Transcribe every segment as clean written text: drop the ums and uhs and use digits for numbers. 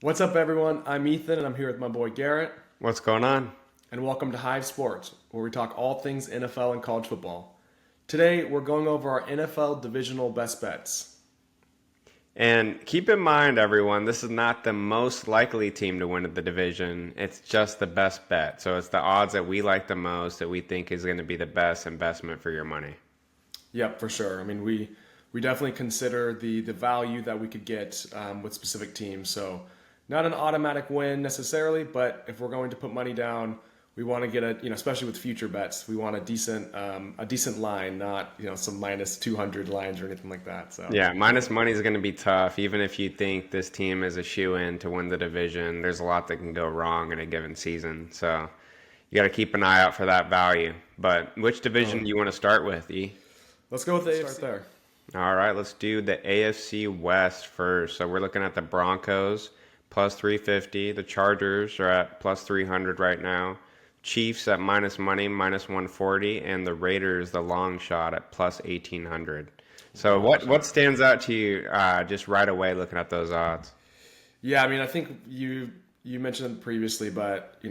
What's up, everyone? I'm Ethan, and I'm here with my boy Garrett. What's going on? And welcome to Hive Sports, where we talk all things NFL and college football. Today, we're going over our NFL divisional best bets. And keep in mind, everyone, this is not the most likely team to win the division. It's just the best bet. So it's the odds that we like the most that we think is going to be the best investment for your money. Yep, for sure. I mean, we definitely consider the value that we could get with specific teams. So not an automatic win necessarily, but if we're going to put money down, we want to get especially with future bets, we want a decent line, not some minus 200 lines or anything like that. So yeah, minus money is going to be tough. Even if you think this team is a shoe-in to win the division, there's a lot that can go wrong in a given season. So you got to keep an eye out for that value. But which division do you want to start with, E? Let's go with the AFC there. All right, let's do the AFC West first. So we're looking at the Broncos plus 350. The Chargers are at plus 300 right now. Chiefs at minus money, minus 140, and the Raiders, the long shot, at plus 1800. So what stands out to you just right away looking at those odds? Yeah, I mean, I think you mentioned it previously, but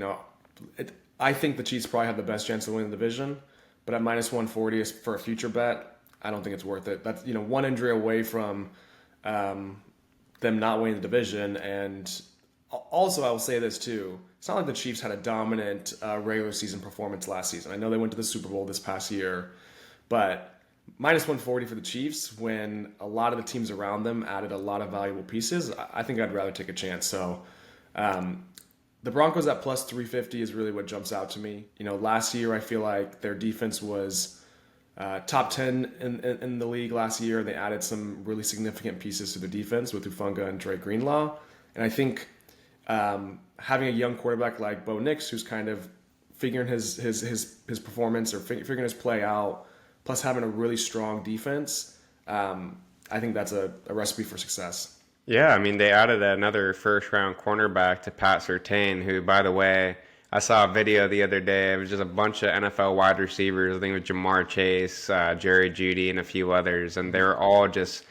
I think the Chiefs probably have the best chance to win the division. But at minus 140 is for a future bet. I don't think it's worth it. That's one injury away from them not winning the division. And also, I will say this too: it's not like the Chiefs had a dominant regular season performance last season. I know they went to the Super Bowl this past year, but minus 140 for the Chiefs when a lot of the teams around them added a lot of valuable pieces. I think I'd rather take a chance. So the Broncos at plus 350 is really what jumps out to me. Last year I feel like their defense was top 10 in the league last year. They added some really significant pieces to the defense with Ufunga and Dre Greenlaw. And I think having a young quarterback like Bo Nix, who's kind of figuring his performance or figuring his play out, plus having a really strong defense, I think that's a recipe for success. Yeah, I mean, they added another first-round cornerback to Pat Surtain, who, by the way, I saw a video the other day. It was just a bunch of NFL wide receivers. I think it was Jamar Chase, Jerry Jeudy, and a few others, and they were all just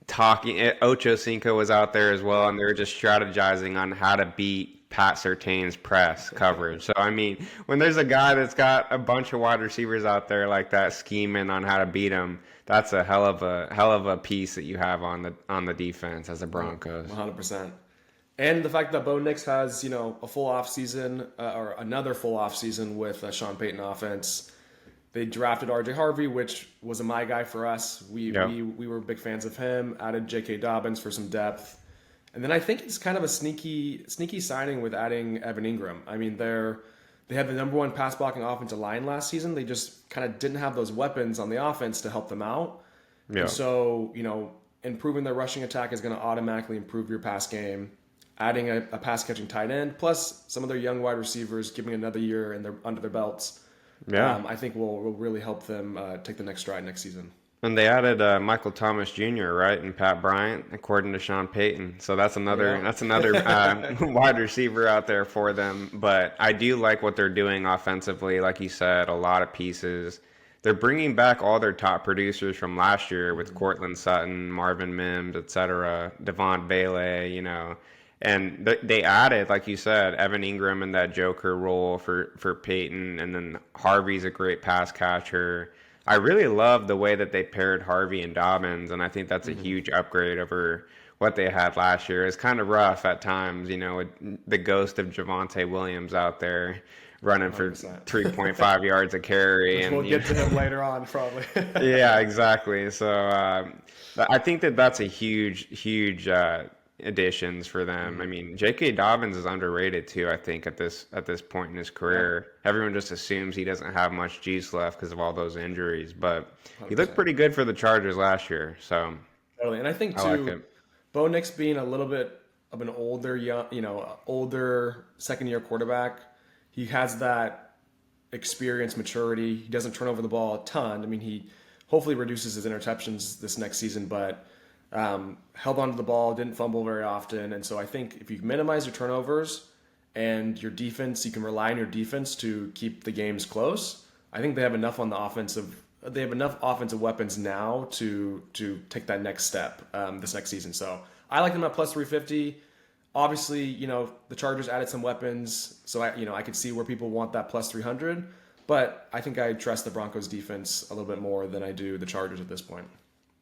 talking. Ocho Cinco was out there as well, and they were just strategizing on how to beat Pat Surtain's press coverage. So, I mean, when there's a guy that's got a bunch of wide receivers out there like that scheming on how to beat him, that's a hell of a piece that you have on the defense as the Broncos. 100%. And the fact that Bo Nix has, a full off season or another full off season with Sean Payton offense. They drafted RJ Harvey, which was a my guy for us. We were big fans of him. Added J.K. Dobbins for some depth. And then I think it's kind of a sneaky signing with adding Evan Ingram. I mean, they had the number one pass blocking offensive line last season. They just kind of didn't have those weapons on the offense to help them out. Yeah. And so, improving their rushing attack is going to automatically improve your pass game. Adding a pass catching tight end, plus some of their young wide receivers, giving another year under their belts. Yeah, I think will really help them take the next stride next season. And they added Michael Thomas Jr., right, and Pat Bryant, according to Sean Payton. So that's another wide receiver out there for them. But I do like what they're doing offensively. Like you said, a lot of pieces. They're bringing back all their top producers from last year with Cortland Sutton, Marvin Mims, etc., Devon Bailey, And they added, like you said, Evan Ingram in that joker role for Peyton, and then Harvey's a great pass catcher. I really love the way that they paired Harvey and Dobbins, and I think that's a huge upgrade over what they had last year. It's kind of rough at times, with the ghost of Javonte Williams out there running for 3.5 yards a carry. And we'll get to him later on, probably. Yeah, exactly. So I think that's a huge additions for them. I mean, J.K. Dobbins is underrated too, I think, at this point in his career. Yeah. Everyone just assumes he doesn't have much juice left because of all those injuries, but 100%. He looked pretty good for the Chargers last year. So totally. And I think too, Bo Nix being a little bit of an older second-year quarterback, he has that experience, maturity. He doesn't turn over the ball a ton. I mean, he hopefully reduces his interceptions this next season, but held onto the ball, didn't fumble very often. And so I think if you minimize your turnovers and your defense, you can rely on your defense to keep the games close. I think they have enough on the offensive. They have enough offensive weapons now to take that next step this next season. So I like them at plus 350. Obviously, the Chargers added some weapons, so I could see where people want that plus 300. But I think I trust the Broncos defense a little bit more than I do the Chargers at this point.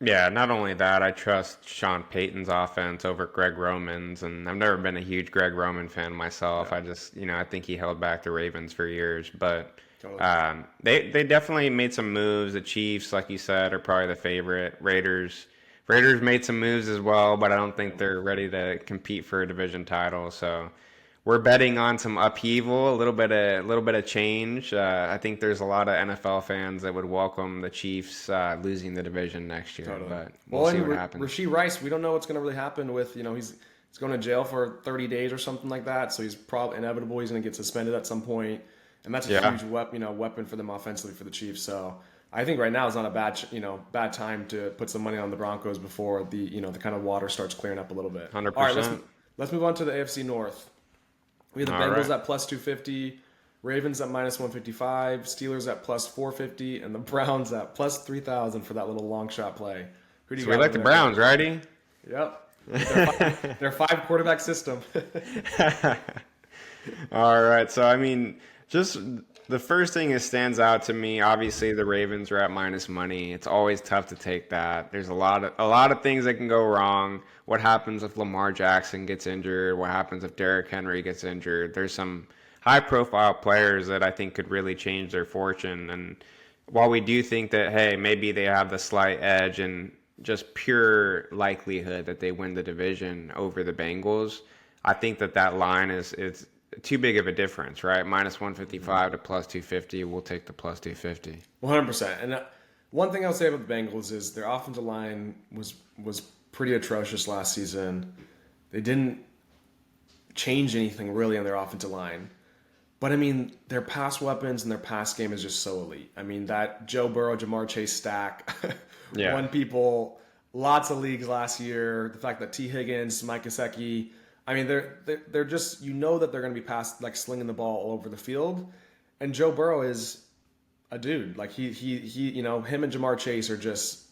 Yeah, not only that, I trust Sean Payton's offense over Greg Roman's, and I've never been a huge Greg Roman fan myself. Yeah, I just, I think he held back the Ravens for years, but totally. they definitely made some moves. The Chiefs, like you said, are probably the favorite. Raiders made some moves as well, but I don't think they're ready to compete for a division title. So we're betting on some upheaval, a little bit of change. I think there's a lot of NFL fans that would welcome the Chiefs losing the division next year, Totally. but we'll see what happens. Rashee Rice, we don't know what's going to really happen with, he's going to jail for 30 days or something like that. So he's probably inevitable. He's going to get suspended at some point, and that's a huge weapon for them offensively for the Chiefs. So I think right now is not a bad time to put some money on the Broncos before the kind of water starts clearing up a little bit. 100%. All right, let's move on to the AFC North. We have the Bengals at plus 250, Ravens at minus 155, Steelers at plus 450, and the Browns at plus 3,000 for that little long shot play. Who do you So we like the Browns, righty? Yep. They're five quarterback system. All right. So, I mean, just the first thing that stands out to me, obviously the Ravens are at minus money. It's always tough to take that. There's a lot of things that can go wrong. What happens if Lamar Jackson gets injured? What happens if Derrick Henry gets injured? There's some high-profile players that I think could really change their fortune. And while we do think that, hey, maybe they have the slight edge and just pure likelihood that they win the division over the Bengals, I think that line is too big of a difference, right? Minus 155 to plus 250. We'll take the plus 250. 100%. And one thing I'll say about the Bengals is their offensive line was pretty atrocious last season. They didn't change anything really on their offensive line. But, I mean, their pass weapons and their pass game is just so elite. I mean, that Joe Burrow, Jamar Chase stack won people lots of leagues last year. The fact that T. Higgins, Mike Gesicki, I mean, they're just, that they're going to be passed, like slinging the ball all over the field. And Joe Burrow is a dude. Like he him and Jamar Chase are just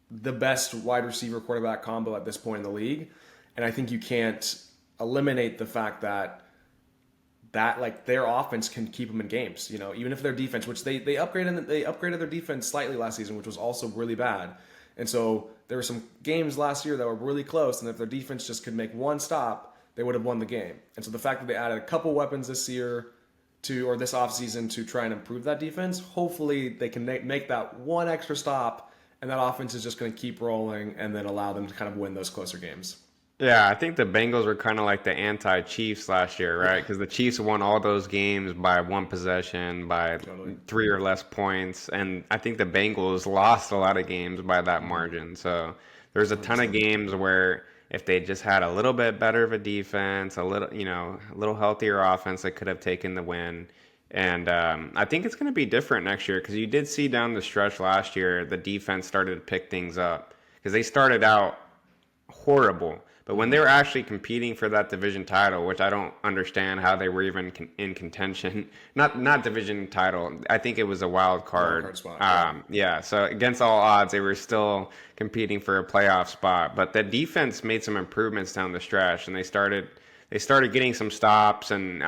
the best wide receiver quarterback combo at this point in the league. And I think you can't eliminate the fact that like their offense can keep them in games, even if their defense, which they upgraded their defense slightly last season, which was also really bad. And so there were some games last year that were really close, and if their defense just could make one stop, they would have won the game. And so the fact that they added a couple weapons this year or this offseason to try and improve that defense, hopefully they can make that one extra stop, and that offense is just going to keep rolling and then allow them to kind of win those closer games. Yeah, I think the Bengals were kind of like the anti-Chiefs last year, right? Because the Chiefs won all those games by one possession, by 3 or less points. And I think the Bengals lost a lot of games by that margin. So there's a ton of games where if they just had a little bit better of a defense, a little healthier offense, they could have taken the win. And I think it's going to be different next year because you did see down the stretch last year, the defense started to pick things up because they started out horrible. But when they were actually competing for that division title, which I don't understand how they were even in contention, not division title, I think it was a wild card spot. So against all odds, they were still competing for a playoff spot. But the defense made some improvements down the stretch, and they started getting some stops, and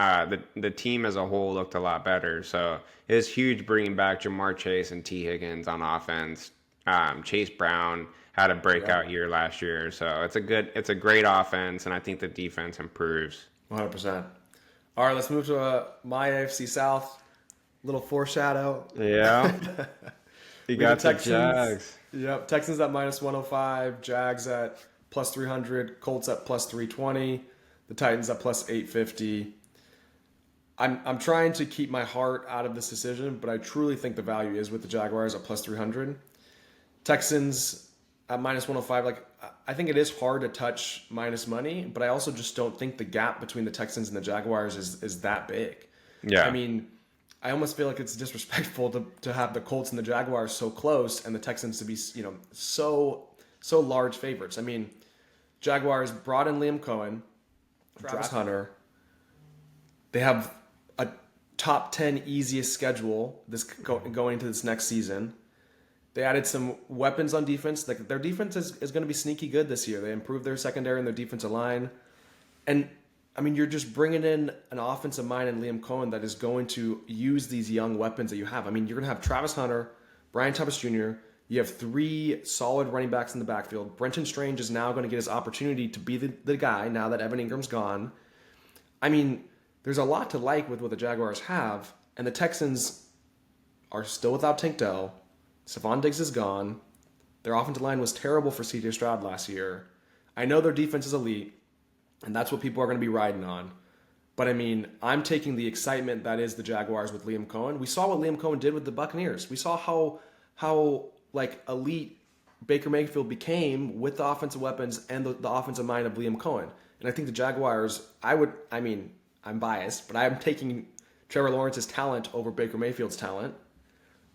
the team as a whole looked a lot better. So it was huge bringing back Jamar Chase and T. Higgins on offense. Chase Brown had a breakout year last year, so it's a great offense, and I think the defense improves. 100%. All right, let's move to my AFC South. Little foreshadow. Yeah, you got the Jags. Yep, Texans at minus 105, Jags at plus 300, Colts at plus 320, the Titans at plus 850. I'm trying to keep my heart out of this decision, but I truly think the value is with the Jaguars at plus 300. Texans at minus 105, like I think it is hard to touch minus money, but I also just don't think the gap between the Texans and the Jaguars is that big. Yeah. I mean, I almost feel like it's disrespectful to have the Colts and the Jaguars so close and the Texans to be, so large favorites. I mean, Jaguars brought in Liam Cohen, Travis Hunter. They have a top 10 easiest schedule going into this next season. They added some weapons on defense. Like their defense is going to be sneaky good this year. They improved their secondary and their defensive line. And I mean, you're just bringing in an offensive mind in Liam Cohen that is going to use these young weapons that you have. I mean, you're going to have Travis Hunter, Brian Thomas Jr. You have three solid running backs in the backfield. Brenton Strange is now going to get his opportunity to be the guy now that Evan Ingram's gone. I mean, there's a lot to like with what the Jaguars have, and the Texans are still without Tank Dell. Stephon Diggs is gone. Their offensive line was terrible for C.J. Stroud last year. I know their defense is elite, and that's what people are going to be riding on. But I mean, I'm taking the excitement that is the Jaguars with Liam Cohen. We saw what Liam Cohen did with the Buccaneers. We saw how like elite Baker Mayfield became with the offensive weapons and the offensive mind of Liam Cohen. And I think the Jaguars, I'm biased, but I'm taking Trevor Lawrence's talent over Baker Mayfield's talent.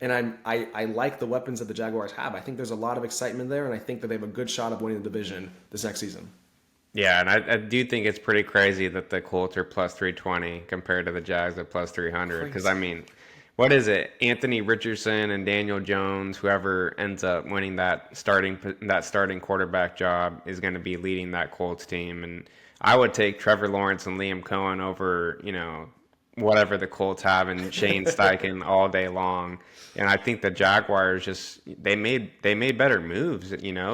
And I like the weapons that the Jaguars have. I think there's a lot of excitement there, and I think that they have a good shot of winning the division this next season. Yeah, and I do think it's pretty crazy that the Colts are plus 320 compared to the Jags at plus 300. Because, I mean, what is it? Anthony Richardson and Daniel Jones, whoever ends up winning that starting quarterback job, is going to be leading that Colts team. And I would take Trevor Lawrence and Liam Cohen over, whatever the Colts have and Shane Steichen all day long. And I think the Jaguars they made better moves.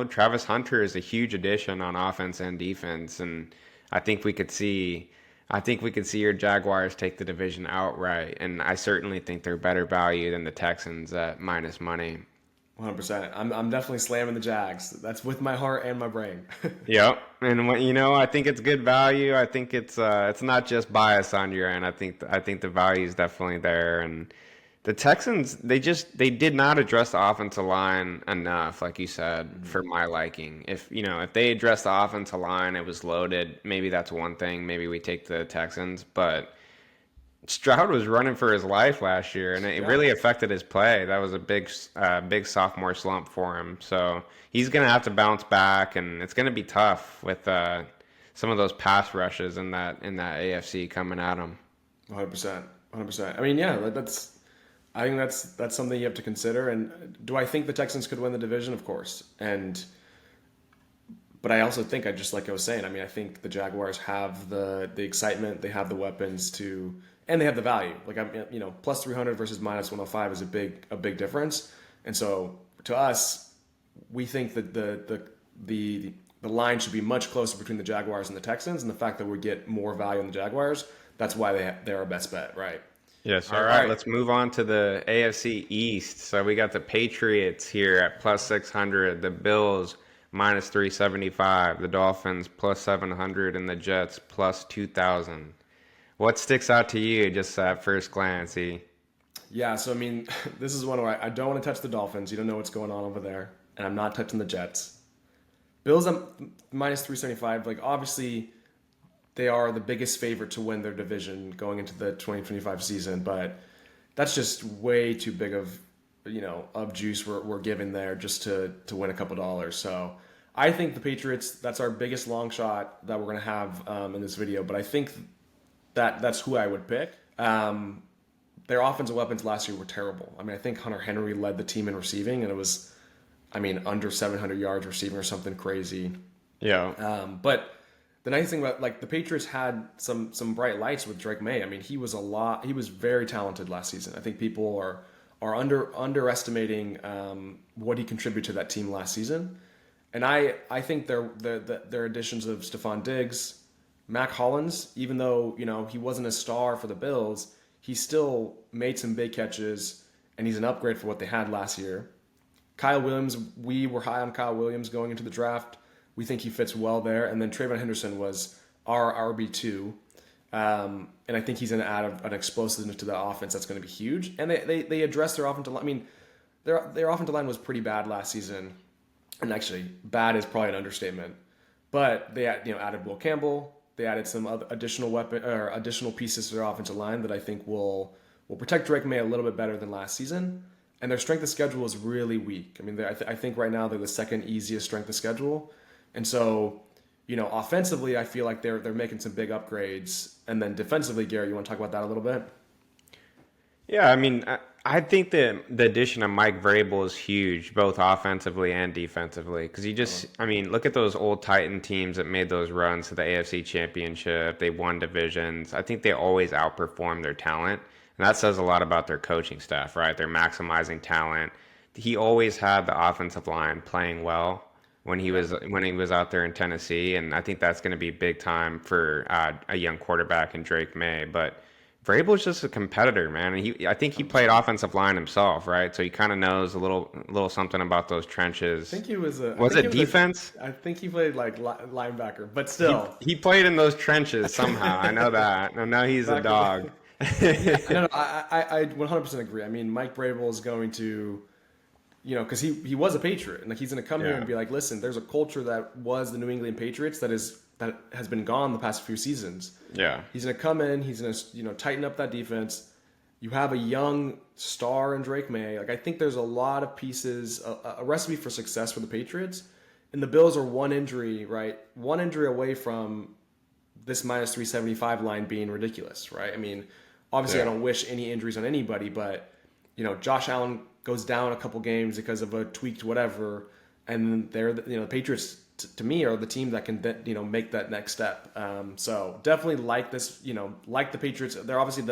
Travis Hunter is a huge addition on offense and defense, and I think we could see your Jaguars take the division outright. And I certainly think they're better value than the Texans at minus money. 100%. I'm definitely slamming the Jags. That's with my heart and my brain. Yep. And I think it's good value. I think it's not just bias on your end. I think the value is definitely there. And the Texans, they did not address the offensive line enough, like you said, for my liking. If they addressed the offensive line, it was loaded. Maybe that's one thing. Maybe we take the Texans, but Stroud was running for his life last year, and it really affected his play. That was a big sophomore slump for him. So he's going to have to bounce back, and it's going to be tough with some of those pass rushes in that AFC coming at him. 100%. I mean, yeah, I think that's something you have to consider. And do I think the Texans could win the division? Of course. But I also think, like I was saying, I mean, I think the Jaguars have the excitement, they have the weapons and they have the value. Like plus 300 versus minus 105 is a big difference. And so to us, we think that the line should be much closer between the Jaguars and the Texans, and the fact that we get more value in the Jaguars, that's why they're our best bet, right? Yes. All right. Let's move on to the AFC East. So we got the Patriots here at plus 600, the Bills minus 375, the Dolphins plus 700, and the Jets plus 2,000. What sticks out to you just at first glance, E? Yeah, so I mean, this is one where I don't want to touch the Dolphins. You don't know what's going on over there. And I'm not touching the Jets. Bills at minus 375, like obviously they are the biggest favorite to win their division going into the 2025 season, but that's just way too big of juice we're giving there just to win a couple dollars. So I think the Patriots, that's our biggest long shot that we're going to have in this video, but I think that's who I would pick. Their offensive weapons last year were terrible. I mean, I think Hunter Henry led the team in receiving, and it was, under 700 yards receiving or something crazy. Yeah. But the nice thing about, the Patriots had some bright lights with Drake May. I mean, he was very talented last season. I think people are underestimating what he contributed to that team last season. And I think their additions of Stephon Diggs, Mac Hollins, even though, he wasn't a star for the Bills, he still made some big catches, and he's an upgrade for what they had last year. Kyle Williams, we were high on Kyle Williams going into the draft. We think he fits well there. And then Trayvon Henderson was our RB2. And I think he's going to add an explosiveness to that offense that's going to be huge. And they addressed their offensive line. I mean, their offensive line was pretty bad last season. And actually, bad is probably an understatement. But they added Will Campbell. They added some other additional pieces to their offensive line that I think will protect Drake May a little bit better than last season. And their strength of schedule is really weak. I mean, I think right now they're the second easiest strength of schedule. And so, offensively, I feel like they're making some big upgrades. And then defensively, Gary, you want to talk about that a little bit? Yeah, I mean, I think that the addition of Mike Vrabel is huge, both offensively and defensively. Because I mean, look at those old Titan teams that made those runs to the AFC Championship. They won divisions. I think they always outperform their talent. And that says a lot about their coaching staff, right? They're maximizing talent. He always had the offensive line playing well when he was out there in Tennessee, and I think that's going to be big time for a young quarterback in Drake May. But Vrabel's just a competitor, man. And I think he played offensive line himself, right? So he kind of knows a little something about those trenches. I think he was a. Was it defense? I think he played like linebacker, but still, he played in those trenches somehow. I know that. And now he's a dog. No, I 100% agree. I mean, Mike Vrabel is going to, because he was a Patriot, and like he's going to come here and be like, listen, there's a culture that was the New England Patriots that has been gone the past few seasons. Yeah, he's going to come in. He's going to tighten up that defense. You have a young star in Drake May. Like I think there's a lot of pieces, a recipe for success for the Patriots, and the Bills are one injury away from this minus 375 line being ridiculous, right? I mean, obviously I don't wish any injuries on anybody, but Josh Allen goes down a couple games because of a tweaked whatever, and they're the Patriots to me are the team that can make that next step. So definitely like this, like the Patriots. They're obviously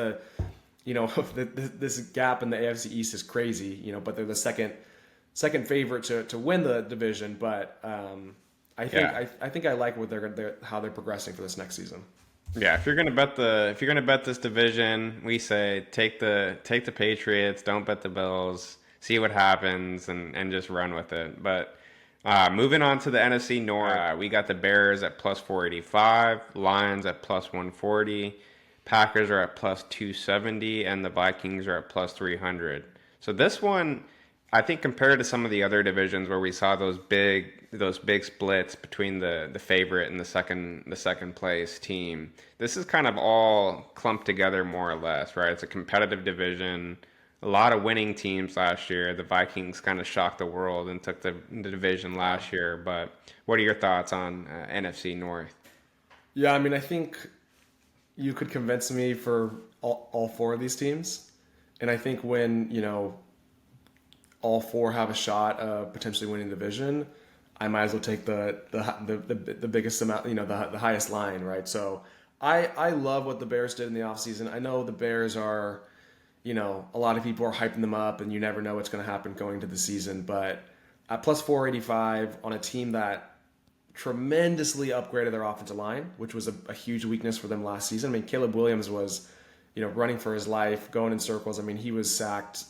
this gap in the AFC East is crazy, but they're the second favorite to win the division. But I think I like what how they're progressing for this next season. Yeah, if you're gonna bet this division, we say take the Patriots, don't bet the Bills, see what happens, and just run with it. But moving on to the NFC North, we got the Bears at plus 485, Lions at plus 140, Packers are at plus 270, and the Vikings are at plus 300. So this one, I think compared to some of the other divisions where we saw those big splits between the favorite and the second place team, this is kind of all clumped together more or less, right? It's a competitive division, a lot of winning teams last year. The Vikings kind of shocked the world and took the division last year. But what are your thoughts on NFC North? Yeah, I mean, I think you could convince me for all four of these teams, and I think when all four have a shot of potentially winning the division, I might as well take the biggest amount, the highest line, right? So I love what the Bears did in the offseason. I know the Bears are, a lot of people are hyping them up, and you never know what's going to happen going into the season. But at plus 485 on a team that tremendously upgraded their offensive line, which was a huge weakness for them last season. I mean, Caleb Williams was, running for his life, going in circles. I mean, he was sacked,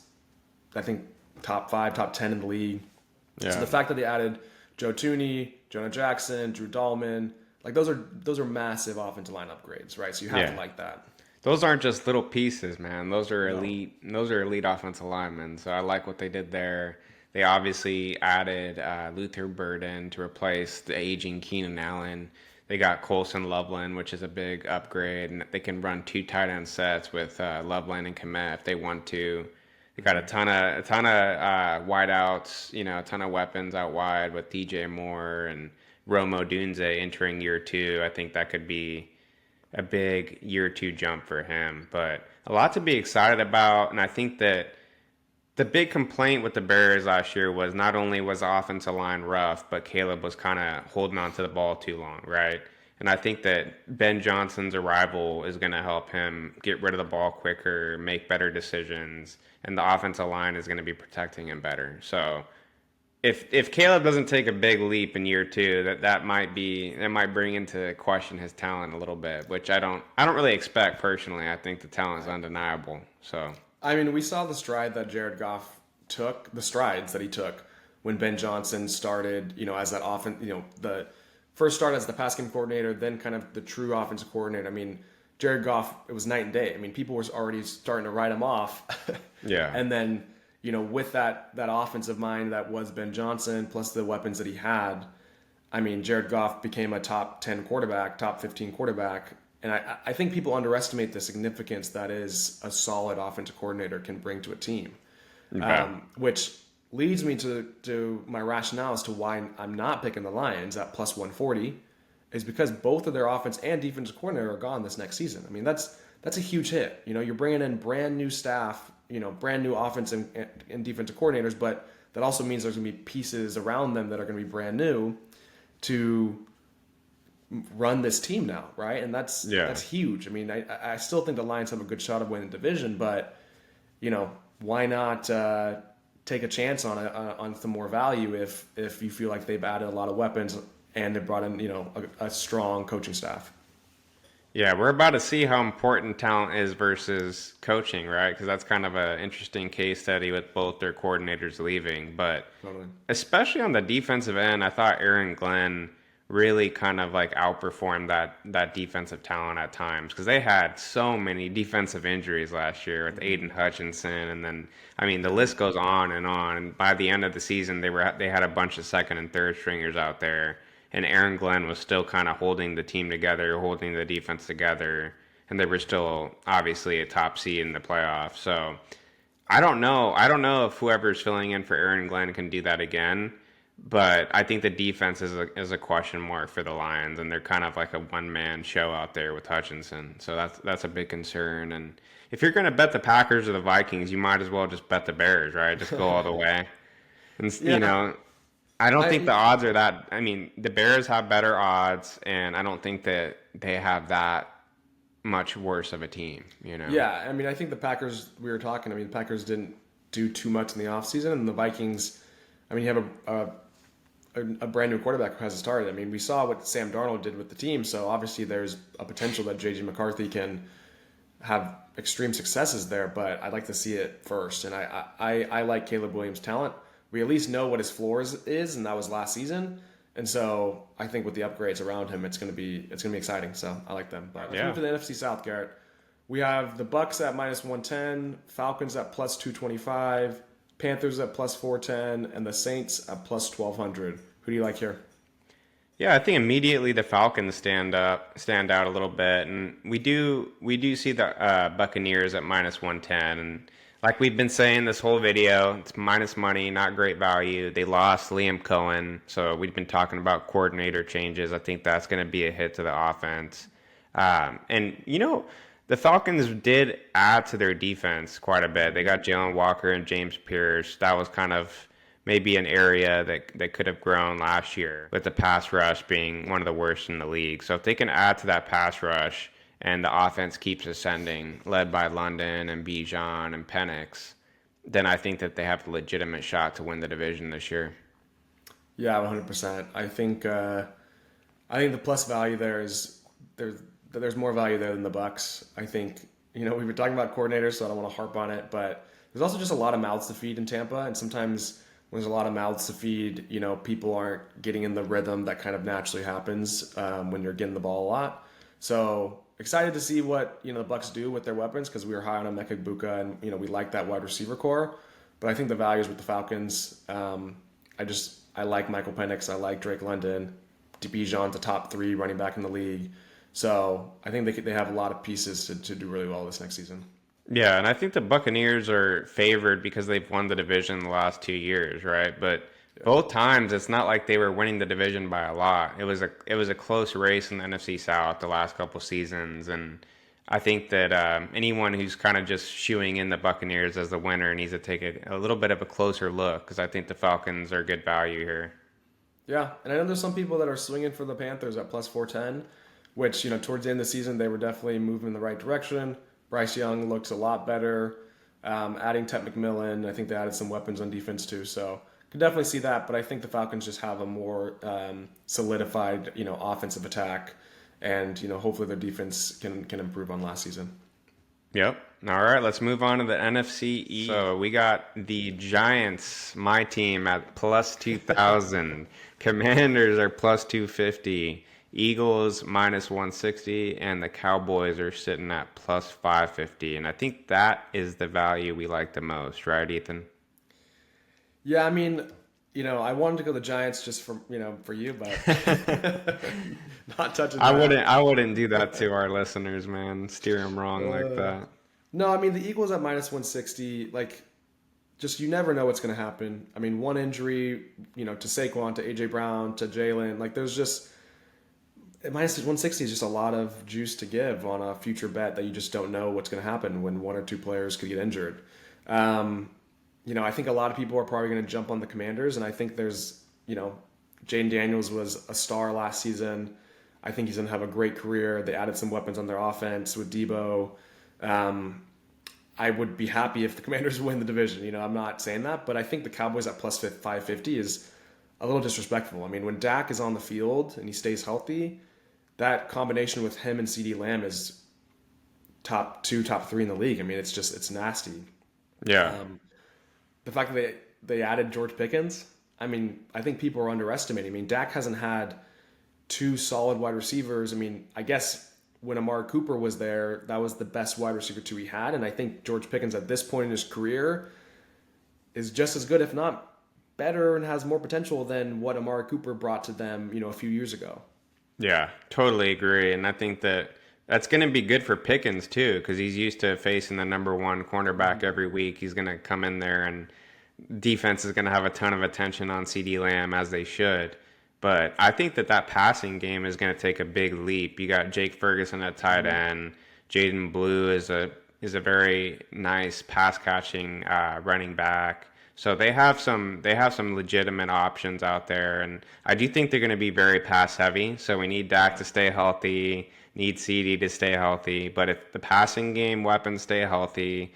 I think, top 5, top 10 in the league. Yeah. So the fact that they added Joe Thuney, Jonah Jackson, Drew Dahlman, like those are massive offensive line upgrades, right? So you have to like that. Those aren't just little pieces, man. Those are elite. Those are elite offensive linemen. So I like what they did there. They obviously added Luther Burden to replace the aging Keenan Allen. They got Colson Loveland, which is a big upgrade, and they can run 2 tight end sets with Loveland and Kmet if they want to. They got a ton of wideouts, a ton of weapons out wide with DJ Moore and Rome Odunze entering year 2. I think that could be a big year 2 jump for him, but a lot to be excited about. And I think that the big complaint with the Bears last year was not only was the offensive line rough, but Caleb was kind of holding on to the ball too long, right? And I think that Ben Johnson's arrival is going to help him get rid of the ball quicker, make better decisions, and the offensive line is going to be protecting him better. So if Caleb doesn't take a big leap in year 2, that might bring into question his talent a little bit, which I don't really expect personally. I think the talent is undeniable. So I mean, we saw the strides that he took when Ben Johnson started, as that the first start as the pass game coordinator, then kind of the true offensive coordinator. I mean, Jared Goff, it was night and day. I mean, people were already starting to write him off. Yeah. And then, with that offensive mind that was Ben Johnson, plus the weapons that he had, I mean, Jared Goff became a top 10 quarterback, top 15 quarterback. And I think people underestimate the significance that is a solid offensive coordinator can bring to a team. Okay. Which leads me to my rationale as to why I'm not picking the Lions at plus 140 is because both of their offense and defensive coordinator are gone this next season. I mean, that's a huge hit. You're bringing in brand new staff brand new offense and defensive coordinators, but that also means there's going to be pieces around them that are going to be brand new to run this team now, right? And that's huge. I mean, I still think the Lions have a good shot of winning the division, but why not take a chance on some more value if you feel like they've added a lot of weapons and they brought in a strong coaching staff. Yeah, we're about to see how important talent is versus coaching, right? Because that's kind of an interesting case study with both their coordinators leaving. But especially on the defensive end, I thought Aaron Glenn really kind of like outperformed that defensive talent at times, because they had so many defensive injuries last year with Aiden Hutchinson, and then the list goes on. And by the end of the season, they had a bunch of second and third stringers out there, and Aaron Glenn was still kind of holding the team together, holding the defense together, and they were still obviously a top seed in the playoffs. So I don't know if whoever's filling in for Aaron Glenn can do that again. But I think the defense is a question mark for the Lions, and they're kind of like a one-man show out there with Hutchinson. So that's a big concern. And if you're going to bet the Packers or the Vikings, you might as well just bet the Bears, right? Just go all the way. And I don't think the odds are that. The Bears have better odds, and I don't think that they have that much worse of a team. Yeah, I think the Packers. We were talking. The Packers didn't do too much in the offseason, and the Vikings. You have a brand new quarterback who hasn't started. We saw what Sam Darnold did with the team, so obviously there's a potential that J.J. McCarthy can have extreme successes there, but I'd like to see it first. And I like Caleb Williams' talent. We at least know what his floor is, and that was last season. And so I think with the upgrades around him, it's gonna be exciting. So I like them. But let's move to the NFC South, Garrett. We have the Bucs at -110, Falcons at +225. Panthers at +410, and the Saints at +1200. Who do you like here? Yeah, I think immediately the Falcons stand out a little bit, and we do see the Buccaneers at -110, and like we've been saying this whole video, it's minus money, not great value. They lost Liam Cohen, so we've been talking about coordinator changes. I think that's going to be a hit to the offense, and the Falcons did add to their defense quite a bit. They got Jalen Walker and James Pierce. That was kind of maybe an area that could have grown last year, with the pass rush being one of the worst in the league. So if they can add to that pass rush and the offense keeps ascending, led by London and Bijan and Penix, then I think that they have a legitimate shot to win the division this year. Yeah, 100%. I think the plus value there is there's more value there than the Bucs. I think, we've been talking about coordinators, so I don't want to harp on it, but there's also just a lot of mouths to feed in Tampa, and sometimes when there's a lot of mouths to feed, people aren't getting in the rhythm that kind of naturally happens when you're getting the ball a lot. So excited to see what, the Bucs do with their weapons, because we were high on Emeka Egbuka, and, we like that wide receiver core, but I think the value is with the Falcons. I like Michael Penix. I like Drake London. Bijan's a top 3 running back in the league. So I think they have a lot of pieces to do really well this next season. Yeah, and I think the Buccaneers are favored because they've won the division the last 2 years, right? But both times, it's not like they were winning the division by a lot. It was a close race in the NFC South the last couple seasons, and I think that anyone who's kind of just shooing in the Buccaneers as the winner needs to take a little bit of a closer look, because I think the Falcons are good value here. Yeah, and I know there's some people that are swinging for the Panthers at +410. Which, towards the end of the season, they were definitely moving in the right direction. Bryce Young looks a lot better. Adding Ted McMillan, I think they added some weapons on defense too. So could definitely see that. But I think the Falcons just have a more solidified, offensive attack. And, hopefully their defense can improve on last season. Yep. All right, let's move on to the NFC East. So we got the Giants, my team, at +2,000. Commanders are +250. Eagles -160, and the Cowboys are sitting at +550. And I think that is the value we like the most, right, Ethan? Yeah, I wanted to go the Giants just for you, but not touching. I wouldn't do that to our listeners, man. Steer them wrong like that. No, the Eagles at -160, just you never know what's going to happen. One injury, to Saquon, to AJ Brown, to Jalen, there's just -160 is just a lot of juice to give on a future bet that you just don't know what's going to happen when one or two players could get injured. I think a lot of people are probably going to jump on the Commanders, and I think there's, Jaden Daniels was a star last season. I think he's going to have a great career. They added some weapons on their offense with Debo. I would be happy if the Commanders win the division. I'm not saying that, but I think the Cowboys at plus 550 is a little disrespectful. I mean, when Dak is on the field and he stays healthy, that combination with him and CeeDee Lamb is top 2, top 3 in the league. I mean, it's nasty. Yeah. The fact that they added George Pickens, I mean, I think people are underestimating. I mean, Dak hasn't had 2 solid wide receivers. I mean, I guess when Amari Cooper was there, that was the best wide receiver 2 he had. And I think George Pickens at this point in his career is just as good, if not better, and has more potential than what Amari Cooper brought to them, a few years ago. Yeah, totally agree. And I think that's going to be good for Pickens too, because he's used to facing the number 1 cornerback every week. He's going to come in there, and defense is going to have a ton of attention on CeeDee Lamb, as they should. But I think that passing game is going to take a big leap. You got Jake Ferguson at tight end. Jaden Blue is a very nice pass catching running back. So they have some legitimate options out there, and I do think they're going to be very pass heavy. So we need Dak to stay healthy, need CD to stay healthy. But if the passing game weapons stay healthy,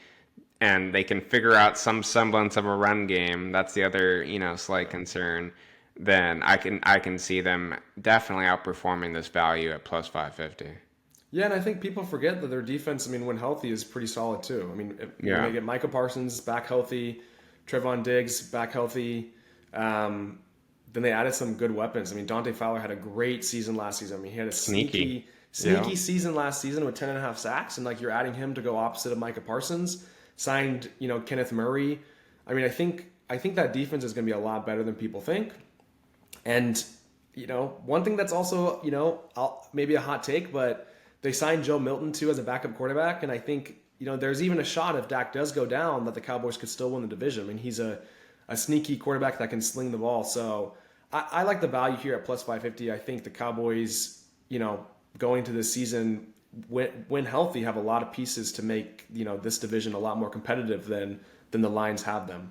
and they can figure out some semblance of a run game, that's the other slight concern. Then I can see them definitely outperforming this value at plus 550. Yeah, and I think people forget that their defense, I mean, when healthy, is pretty solid too. I mean, when they get Micah Parsons back healthy, Trevon Diggs back healthy, then they added some good weapons. I mean, Dante Fowler had a great season last season. I mean, he had a sneaky season last season with 10.5 sacks, and you're adding him to go opposite of Micah Parsons. Signed, Kenneth Murray. I mean, I think that defense is going to be a lot better than people think. And, one thing that's also, maybe a hot take, but they signed Joe Milton too as a backup quarterback. And I think, there's even a shot if Dak does go down that the Cowboys could still win the division. I mean, he's a sneaky quarterback that can sling the ball. So I like the value here at plus 550. I think the Cowboys, going to this season, when healthy, have a lot of pieces to make, this division a lot more competitive than the Lions have them.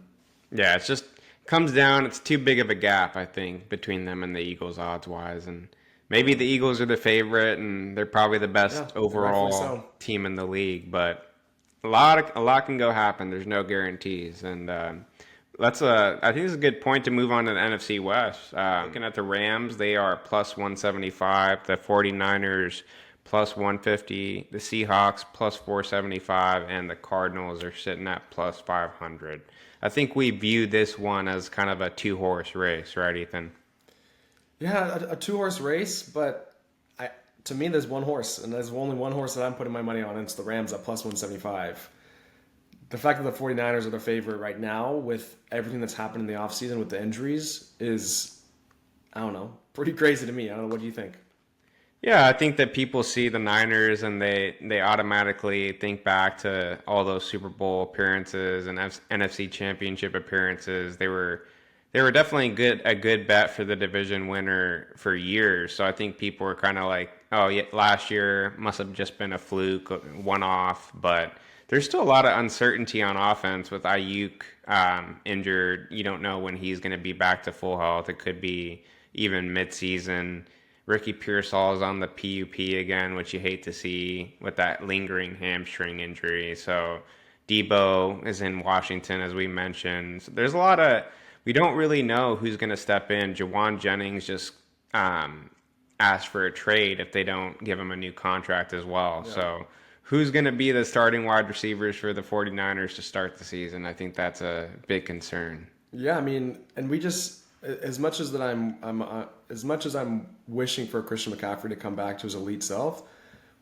Yeah, it's just comes down. It's too big of a gap, I think, between them and the Eagles odds wise, and maybe the Eagles are the favorite and they're probably the best overall team in the league. But a lot can go happen. There's no guarantees, and I think this is a good point to move on to the NFC West. Looking at the Rams, they are plus 175. The 49ers plus 150. The Seahawks plus 475, and the Cardinals are sitting at plus 500. I think we view this one as kind of a 2-horse race, right, Ethan? Yeah, a 2-horse race, but to me, there's one horse, and there's only one horse that I'm putting my money on, and it's the Rams at plus 175. The fact that the 49ers are the favorite right now with everything that's happened in the offseason with the injuries is, I don't know, pretty crazy to me. I don't know. What do you think? Yeah, I think that people see the Niners and they automatically think back to all those Super Bowl appearances and NFC Championship appearances. They were definitely a good bet for the division winner for years. So I think people were kind of like, oh yeah, last year must have just been a fluke, one-off. But there's still a lot of uncertainty on offense with Ayuk injured. You don't know when he's going to be back to full health. It could be even mid-season. Ricky Pearsall is on the PUP again, which you hate to see with that lingering hamstring injury. So Debo is in Washington, as we mentioned. So there's a lot of, we don't really know who's going to step in. Jawan Jennings just asked for a trade if they don't give him a new contract as well. Yeah. So who's going to be the starting wide receivers for the 49ers to start the season? I think that's a big concern. Yeah, I mean, and we just, as much as I'm wishing for Christian McCaffrey to come back to his elite self,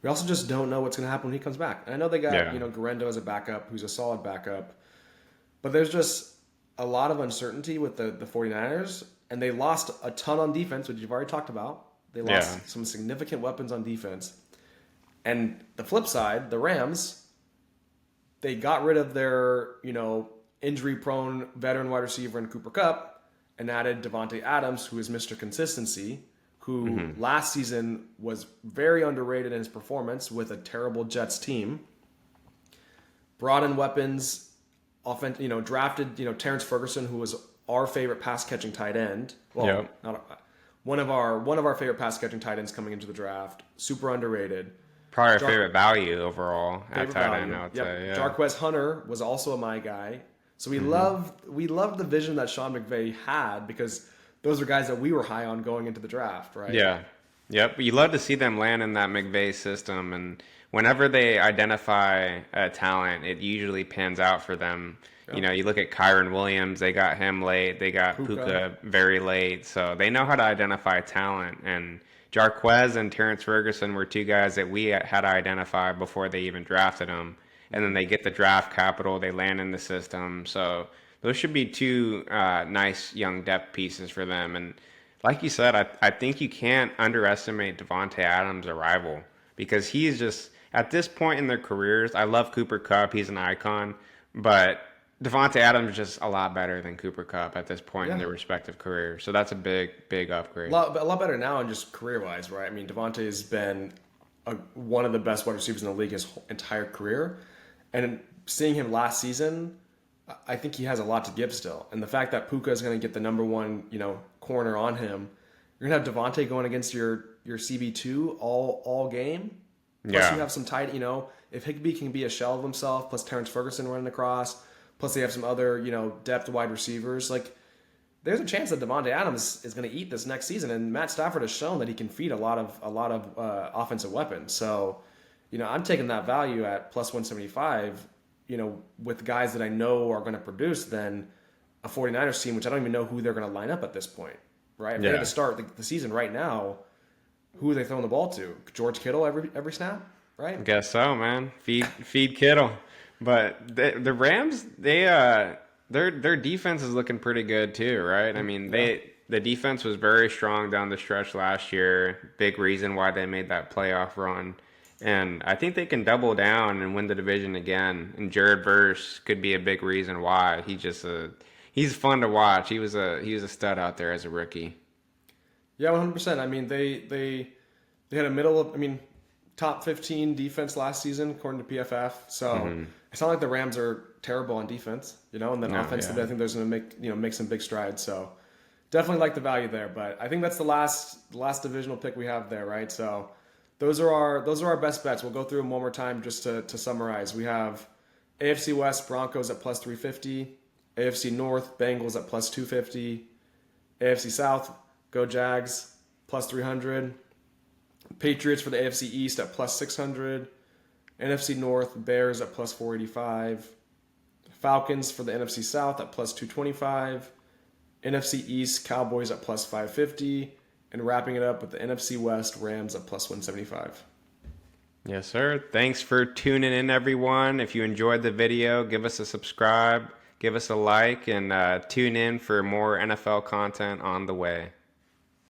we also just don't know what's going to happen when he comes back. And I know they got Garendo as a backup, who's a solid backup, but there's just a lot of uncertainty with the 49ers, and they lost a ton on defense, which you've already talked about. They lost some significant weapons on defense. And the flip side, the Rams, they got rid of their injury-prone veteran wide receiver in Cooper Kupp, and added Devontae Adams, who is Mr. Consistency, who last season was very underrated in his performance with a terrible Jets team. Brought in weapons drafted, Terrence Ferguson, who was our favorite pass catching tight end. Well, Yep. not one of our favorite pass catching tight ends coming into the draft. Super underrated. Probably our favorite value overall at tight end, I would Yep. say. Yeah. Jarquez Hunter was also my guy. So we loved the vision that Sean McVay had, because those are guys that we were high on going into the draft, right? Yeah. Yep. You love to see them land in that McVay system, and whenever they identify a talent, it usually pans out for them. Yep. You look at Kyron Williams, they got him late. They got Puka very late. So they know how to identify talent. And Jarquez and Terrence Ferguson were two guys that we had to identify before they even drafted them. And then they get the draft capital, they land in the system. So those should be two nice young depth pieces for them. And like you said, I think you can't underestimate Devontae Adams' arrival, because he's just, at this point in their careers, I love Cooper Kupp, he's an icon, but Devontae Adams is just a lot better than Cooper Kupp at this point in their respective careers. So that's a big upgrade. A lot better now, and just career-wise, right? I mean, Devontae has been one of the best wide receivers in the league his entire career. And seeing him last season, I think he has a lot to give still. And the fact that Puka is going to get the number one, corner on him, you're going to have Devontae going against your CB2 all game. Plus you have some tight, if Higbee can be a shell of himself, plus Terrence Ferguson running across, plus they have some other, depth wide receivers. Like, there's a chance that Devontae Adams is going to eat this next season. And Matt Stafford has shown that he can feed a lot of offensive weapons. So, I'm taking that value at plus 175, with guys that I know are going to produce, than a 49ers team, which I don't even know who they're going to line up at this point, right? If they had to start the season right now, who are they throwing the ball to? George Kittle every snap, right? I guess so, man. Feed Kittle. But the Rams, their defense is looking pretty good too, right? I mean, the defense was very strong down the stretch last year. Big reason why they made that playoff run. And I think they can double down and win the division again. And Jared Verse could be a big reason why. He's fun to watch. He was a stud out there as a rookie. Yeah, 100%. I mean, they had a top 15 defense last season according to PFF. So it's not like the Rams are terrible on defense, and then offensively, I think there's going to make some big strides. So definitely like the value there. But I think that's the last divisional pick we have there, right? So those are our best bets. We'll go through them one more time just to summarize. We have AFC West, Broncos at plus 350. AFC North, Bengals at plus 250. AFC South, go Jags, plus 300. Patriots for the AFC East at plus 600. NFC North, Bears at plus 485. Falcons for the NFC South at plus 225. NFC East, Cowboys at plus 550. And wrapping it up with the NFC West, Rams at plus 175. Yes, sir. Thanks for tuning in, everyone. If you enjoyed the video, give us a subscribe, give us a like, and tune in for more NFL content on the way.